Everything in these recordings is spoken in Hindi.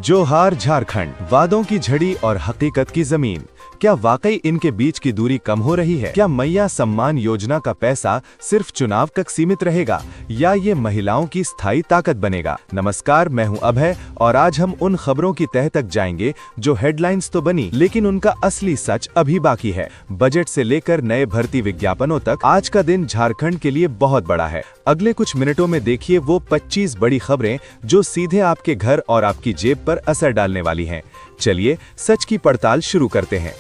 जोहार झारखंड, वादों की झड़ी और हकीकत की जमीन। क्या वाकई इनके बीच की दूरी कम हो रही है? क्या मैया सम्मान योजना का पैसा सिर्फ चुनाव तक सीमित रहेगा या ये महिलाओं की स्थायी ताकत बनेगा? नमस्कार, मैं हूं अभय और आज हम उन खबरों की तह तक जाएंगे जो हेडलाइंस तो बनी लेकिन उनका असली सच अभी बाकी है। बजट से लेकर नए भर्ती विज्ञापनों तक आज का दिन झारखंड के लिए बहुत बड़ा है। अगले कुछ मिनटों में देखिए वो 25 बड़ी खबरें जो सीधे आपके घर और आपकी जेब पर असर डालने वाली हैं। चलिए सच की पड़ताल शुरू करते हैं।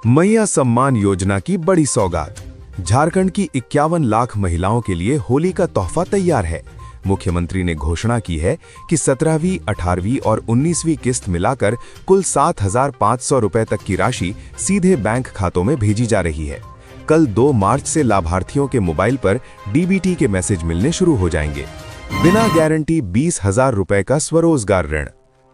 मैया सम्मान योजना की बड़ी सौगात। झारखंड की 51 लाख महिलाओं के लिए होली का तोहफा तैयार है। मुख्यमंत्री ने घोषणा की है कि 17वीं, 18वीं और 19वीं किस्त मिलाकर कुल 7,500 रुपए तक की राशि सीधे बैंक खातों में भेजी जा रही है। कल 2 मार्च से लाभार्थियों के मोबाइल पर डीबीटी के मैसेज मिलने शुरू हो जाएंगे। बिना गारंटी 20,000 रुपए का स्वरोजगार ऋण।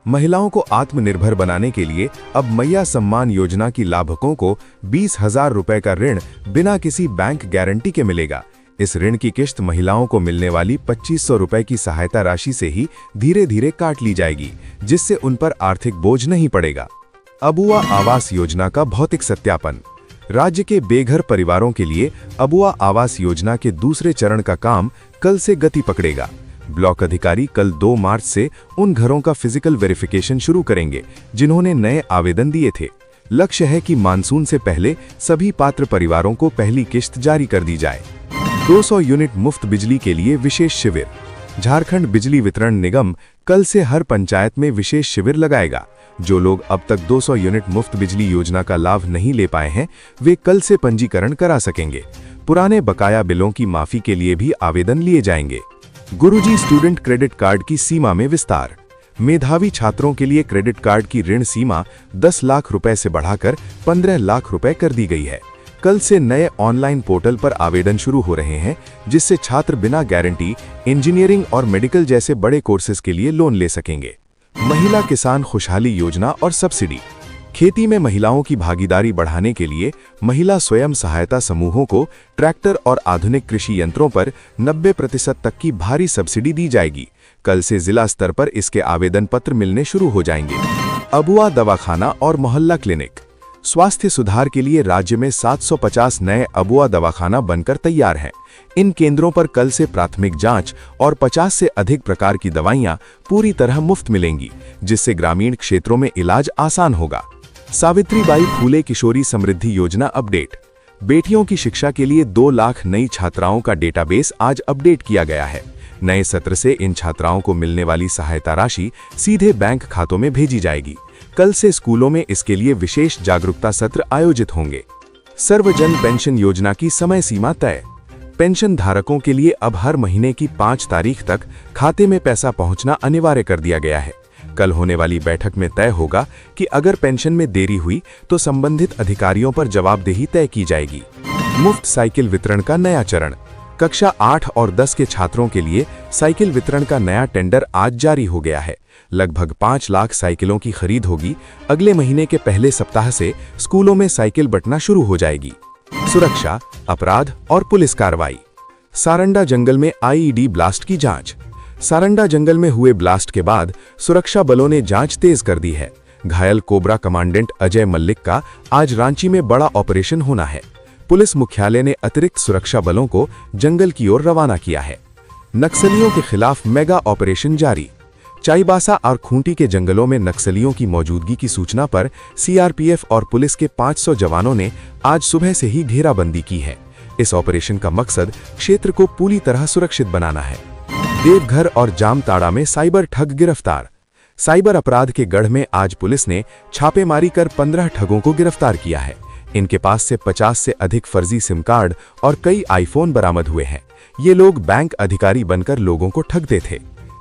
महिलाओं को आत्मनिर्भर बनाने के लिए अब मैया सम्मान योजना की लाभुकों को 20,000 रुपए का ऋण बिना किसी बैंक गारंटी के मिलेगा। इस ऋण की किश्त महिलाओं को मिलने वाली 2,500 रुपए की सहायता राशि से ही धीरे धीरे काट ली जाएगी, जिससे उन पर आर्थिक बोझ नहीं पड़ेगा। अबुआ आवास योजना का भौतिक सत्यापन। राज्य के बेघर परिवारों के लिए अबुआ आवास योजना के दूसरे चरण का काम कल से गति पकड़ेगा। ब्लॉक अधिकारी कल 2 मार्च से उन घरों का फिजिकल वेरिफिकेशन शुरू करेंगे जिन्होंने नए आवेदन दिए थे। लक्ष्य है कि मानसून से पहले सभी पात्र परिवारों को पहली किश्त जारी कर दी जाए। 200 यूनिट मुफ्त बिजली के लिए विशेष शिविर। झारखंड बिजली वितरण निगम कल से हर पंचायत में विशेष शिविर लगाएगा। जो लोग अब तक 200 यूनिट मुफ्त बिजली योजना का लाभ नहीं ले पाए हैं, वे कल से पंजीकरण करा सकेंगे। पुराने बकाया बिलों की माफी के लिए भी आवेदन लिए जाएंगे। गुरुजी स्टूडेंट क्रेडिट कार्ड की सीमा में विस्तार। मेधावी छात्रों के लिए क्रेडिट कार्ड की ऋण सीमा 10 लाख रुपए से बढ़ाकर 15 लाख रुपए कर दी गई है। कल से नए ऑनलाइन पोर्टल पर आवेदन शुरू हो रहे हैं, जिससे छात्र बिना गारंटी इंजीनियरिंग और मेडिकल जैसे बड़े कोर्सेज के लिए लोन ले सकेंगे। महिला किसान खुशहाली योजना और सब्सिडी। खेती में महिलाओं की भागीदारी बढ़ाने के लिए महिला स्वयं सहायता समूहों को ट्रैक्टर और आधुनिक कृषि यंत्रों पर 90% तक की भारी सब्सिडी दी जाएगी। कल से जिला स्तर पर इसके आवेदन पत्र मिलने शुरू हो जाएंगे। अबुआ दवाखाना और मोहल्ला क्लिनिक। स्वास्थ्य सुधार के लिए राज्य में 750 नए अबुआ दवाखाना बनकर तैयार हैं। इन केंद्रों पर कल से प्राथमिक जांच और 50 से अधिक प्रकार की दवाइयां पूरी तरह मुफ्त मिलेंगी, जिससे ग्रामीण क्षेत्रों में इलाज आसान होगा। सावित्रीबाई फूले किशोरी समृद्धि योजना अपडेट। बेटियों की शिक्षा के लिए 2 लाख नई छात्राओं का डेटाबेस आज अपडेट किया गया है। नए सत्र से इन छात्राओं को मिलने वाली सहायता राशि सीधे बैंक खातों में भेजी जाएगी। कल से स्कूलों में इसके लिए विशेष जागरूकता सत्र आयोजित होंगे। सर्वजन पेंशन योजना की समय सीमा तय। पेंशन धारकों के लिए अब हर महीने की 5 तारीख तक खाते में पैसा पहुंचना अनिवार्य कर दिया गया है। कल होने वाली बैठक में तय होगा कि अगर पेंशन में देरी हुई तो संबंधित अधिकारियों पर जवाबदेही तय की जाएगी। मुफ्त साइकिल वितरण का नया चरण। कक्षा 8 और 10 के छात्रों के लिए साइकिल वितरण का नया टेंडर आज जारी हो गया है। लगभग 5 लाख साइकिलों की खरीद होगी। अगले महीने के पहले सप्ताह से स्कूलों में साइकिल बंटना शुरू हो जाएगी। सुरक्षा, अपराध और पुलिस कार्रवाई। सारंडा जंगल में आईईडी ब्लास्ट की जांच। सारंडा जंगल में हुए ब्लास्ट के बाद सुरक्षा बलों ने जांच तेज कर दी है। घायल कोबरा कमांडेंट अजय मल्लिक का आज रांची में बड़ा ऑपरेशन होना है। पुलिस मुख्यालय ने अतिरिक्त सुरक्षा बलों को जंगल की ओर रवाना किया है। नक्सलियों के खिलाफ मेगा ऑपरेशन जारी। चाईबासा और खूंटी के जंगलों में नक्सलियों की मौजूदगी की सूचना पर सीआरपीएफ और पुलिस के 500 जवानों ने आज सुबह से ही घेराबंदी की है। इस ऑपरेशन का मकसद क्षेत्र को पूरी तरह सुरक्षित बनाना है। देवघर और जामताड़ा में साइबर ठग गिरफ्तार। साइबर अपराध के गढ़ में आज पुलिस ने छापेमारी कर 15 ठगों को गिरफ्तार किया है। इनके पास से 50 से अधिक फर्जी सिम कार्ड और कई आईफोन बरामद हुए हैं। ये लोग बैंक अधिकारी बनकर लोगों को ठगते थे।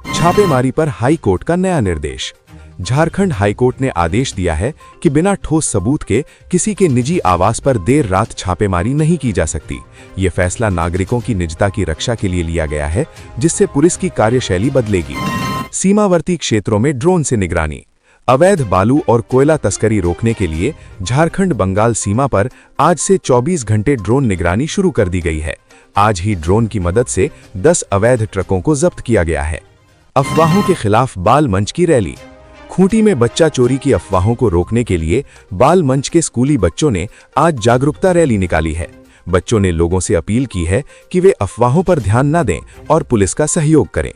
छापेमारी पर हाई कोर्ट का नया निर्देश। झारखंड हाईकोर्ट ने आदेश दिया है कि बिना ठोस सबूत के किसी के निजी आवास पर देर रात छापेमारी नहीं की जा सकती। ये फैसला नागरिकों की निजता की रक्षा के लिए लिया गया है, जिससे पुलिस की कार्यशैली बदलेगी। सीमावर्ती क्षेत्रों में ड्रोन से निगरानी। अवैध बालू और कोयला तस्करी रोकने के लिए झारखंड बंगाल सीमा पर आज से 24 घंटे ड्रोन निगरानी शुरू कर दी गई है। आज ही ड्रोन की मदद से 10 अवैध ट्रकों को जब्त किया गया है। अफवाहों के खिलाफ बाल मंच की रैली। खूंटी में बच्चा चोरी की अफवाहों को रोकने के लिए बाल मंच के स्कूली बच्चों ने आज जागरूकता रैली निकाली है। बच्चों ने लोगों से अपील की है कि वे अफवाहों पर ध्यान न दें और पुलिस का सहयोग करें।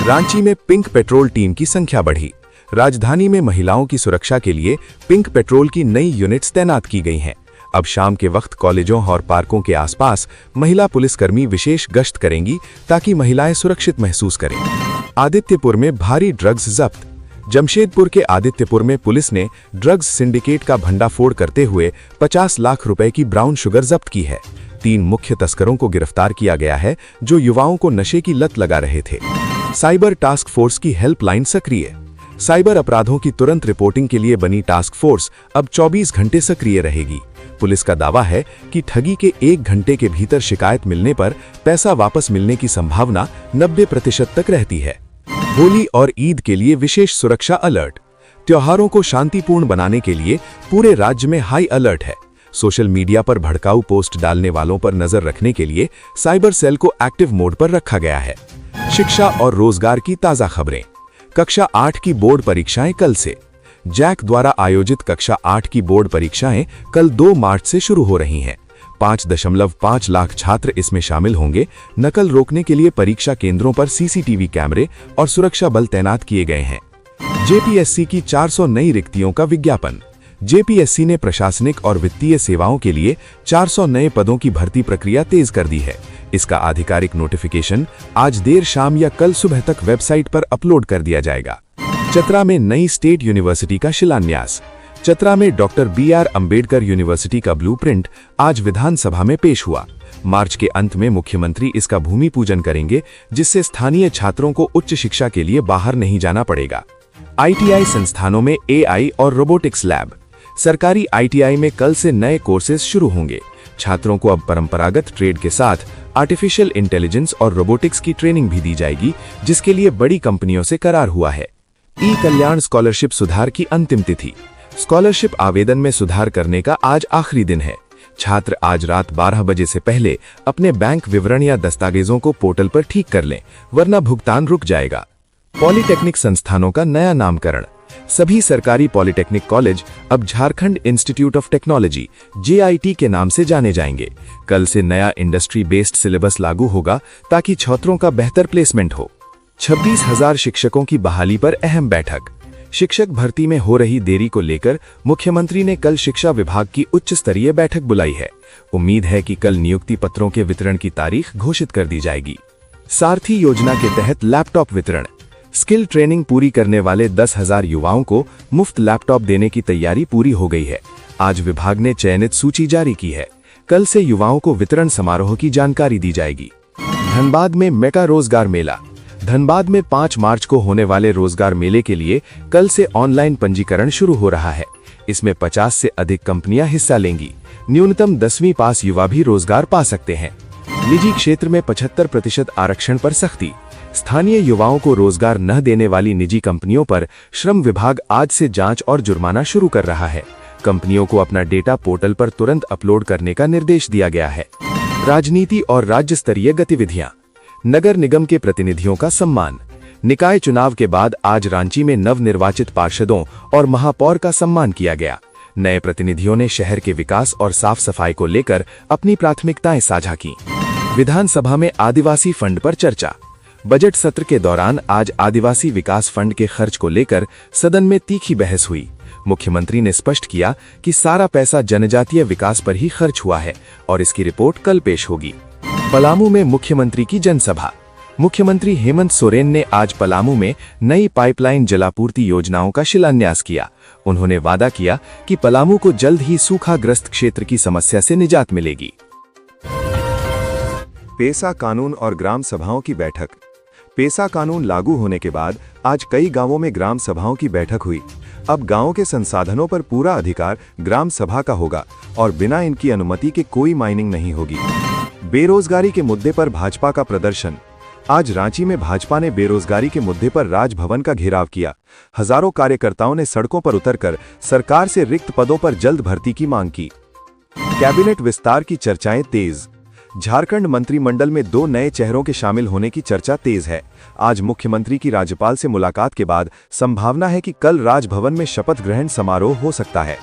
रांची में पिंक पेट्रोल टीम की संख्या बढ़ी। राजधानी में महिलाओं की सुरक्षा के लिए पिंक पेट्रोल की नई यूनिट्स तैनात की गई हैं। अब शाम के वक्त कॉलेजों और पार्कों के आसपास महिला पुलिसकर्मी विशेष गश्त करेंगी ताकि महिलाएं सुरक्षित महसूस करें। आदित्यपुर में भारी ड्रग्स जब्त। जमशेदपुर के आदित्यपुर में पुलिस ने ड्रग्स सिंडिकेट का भंडाफोड़ करते हुए 50 लाख रुपए की ब्राउन शुगर जब्त की है। 3 मुख्य तस्करों को गिरफ्तार किया गया है जो युवाओं को नशे की लत लगा रहे थे। साइबर टास्क फोर्स की हेल्पलाइन सक्रिय। साइबर अपराधों की तुरंत रिपोर्टिंग के लिए बनी टास्क फोर्स अब 24 घंटे सक्रिय रहेगी। पुलिस का दावा है कि ठगी के 1 घंटे के भीतर शिकायत मिलने पर पैसा वापस मिलने की संभावना 90% तक रहती है। होली और ईद के लिए विशेष सुरक्षा अलर्ट। त्योहारों को शांतिपूर्ण बनाने के लिए पूरे राज्य में हाई अलर्ट है। सोशल मीडिया पर भड़काऊ पोस्ट डालने वालों पर नजर रखने के लिए साइबर सेल को एक्टिव मोड पर रखा गया है। शिक्षा और रोजगार की ताजा खबरें। कक्षा 8 की बोर्ड परीक्षाएं कल से। जैक द्वारा आयोजित कक्षा 8 की बोर्ड परीक्षाएं कल 2 मार्च से शुरू हो रही हैं। 5.5 लाख छात्र इसमें शामिल होंगे। नकल रोकने के लिए परीक्षा केंद्रों पर सीसीटीवी कैमरे और सुरक्षा बल तैनात किए गए हैं। जेपीएससी की 400 नई रिक्तियों का विज्ञापन। जेपीएससी ने प्रशासनिक और वित्तीय सेवाओं के लिए 400 नए पदों की भर्ती प्रक्रिया तेज कर दी है। इसका आधिकारिक नोटिफिकेशन आज देर शाम या कल सुबह तक वेबसाइट पर अपलोड कर दिया जाएगा। चतरा में नई स्टेट यूनिवर्सिटी का शिलान्यास। चतरा में डॉक्टर BR अंबेडकर यूनिवर्सिटी का ब्लूप्रिंट आज विधानसभा में पेश हुआ। मार्च के अंत में मुख्यमंत्री इसका भूमि पूजन करेंगे, जिससे स्थानीय छात्रों को उच्च शिक्षा के लिए बाहर नहीं जाना पड़ेगा। ITI संस्थानों में AI और रोबोटिक्स लैब। सरकारी ITI में कल से नए कोर्सेज शुरू होंगे। छात्रों को अब परंपरागत ट्रेड के साथ आर्टिफिशियल इंटेलिजेंस और रोबोटिक्स की ट्रेनिंग भी दी जाएगी, जिसके लिए बड़ी कंपनियों से करार हुआ है। ई-कल्याण स्कॉलरशिप सुधार की अंतिम तिथि। स्कॉलरशिप आवेदन में सुधार करने का आज आखिरी दिन है। छात्र आज रात 12 बजे से पहले अपने बैंक विवरण या दस्तावेजों को पोर्टल पर ठीक कर लें, वरना भुगतान रुक जाएगा। पॉलिटेक्निक संस्थानों का नया नामकरण। सभी सरकारी पॉलिटेक्निक कॉलेज अब Jharkhand institute of technology JIT के नाम से जाने जाएंगे। कल से नया इंडस्ट्री बेस्ड सिलेबस लागू होगा ताकि छात्रों का बेहतर प्लेसमेंट हो। 26,000 शिक्षकों की बहाली पर अहम बैठक। शिक्षक भर्ती में हो रही देरी को लेकर मुख्यमंत्री ने कल शिक्षा विभाग की उच्च स्तरीय बैठक बुलाई है। उम्मीद है कि कल नियुक्ति पत्रों के वितरण की तारीख घोषित कर दी जाएगी। सारथी योजना के तहत लैपटॉप वितरण। स्किल ट्रेनिंग पूरी करने वाले 10,000 युवाओं को मुफ्त लैपटॉप देने की तैयारी पूरी हो गई है। आज विभाग ने चयनित सूची जारी की है। कल से युवाओं को वितरण समारोह की जानकारी दी जाएगी। धनबाद में मेगा रोजगार मेला। धनबाद में 5 मार्च को होने वाले रोजगार मेले के लिए कल से ऑनलाइन पंजीकरण शुरू हो रहा है। इसमें 50 से अधिक कंपनियां हिस्सा लेंगी। न्यूनतम 10वीं पास युवा भी रोजगार पा सकते हैं। निजी क्षेत्र में 75% आरक्षण पर सख्ती। स्थानीय युवाओं को रोजगार न देने वाली निजी कंपनियों पर श्रम विभाग आज से जांच और जुर्माना शुरू कर रहा है। कंपनियों को अपना डेटा पोर्टल पर तुरंत अपलोड करने का निर्देश दिया गया है। राजनीति और राज्य स्तरीय गतिविधियां। नगर निगम के प्रतिनिधियों का सम्मान। निकाय चुनाव के बाद आज रांची में नवनिर्वाचित पार्षदों और महापौर का सम्मान किया गया। नए प्रतिनिधियों ने शहर के विकास और साफ सफाई को लेकर अपनी प्राथमिकताएं साझा की। विधानसभा में आदिवासी फंड पर चर्चा। बजट सत्र के दौरान आज आदिवासी विकास फंड के खर्च को लेकर सदन में तीखी बहस हुई। मुख्यमंत्री ने स्पष्ट किया कि सारा पैसा जनजातीय विकास पर ही खर्च हुआ है और इसकी रिपोर्ट कल पेश होगी। पलामू में मुख्यमंत्री की जनसभा। मुख्यमंत्री हेमंत सोरेन ने आज पलामू में नई पाइपलाइन जलापूर्ति योजनाओं का शिलान्यास किया। उन्होंने वादा किया कि पलामू को जल्द ही सूखाग्रस्त क्षेत्र की समस्या से निजात मिलेगी। पेसा कानून और ग्राम सभाओं की बैठक। पेसा कानून लागू होने के बाद आज कई गांवों में ग्राम सभाओं की बैठक हुई। अब गांवों के संसाधनों पर पूरा अधिकार ग्राम सभा का होगा और बिना इनकी अनुमति के कोई माइनिंग नहीं होगी। बेरोजगारी के मुद्दे पर भाजपा का प्रदर्शन। आज रांची में भाजपा ने बेरोजगारी के मुद्दे पर राजभवन का घेराव किया। हजारों कार्यकर्ताओं ने सड़कों पर उतरकर सरकार से रिक्त पदों पर जल्द भर्ती की मांग की। कैबिनेट विस्तार की चर्चाएं तेज। झारखंड मंत्रिमंडल में 2 नए चेहरों के शामिल होने की चर्चा तेज है। आज मुख्यमंत्री की राज्यपाल से मुलाकात के बाद संभावना है कि कल राजभवन में शपथ ग्रहण समारोह हो सकता है।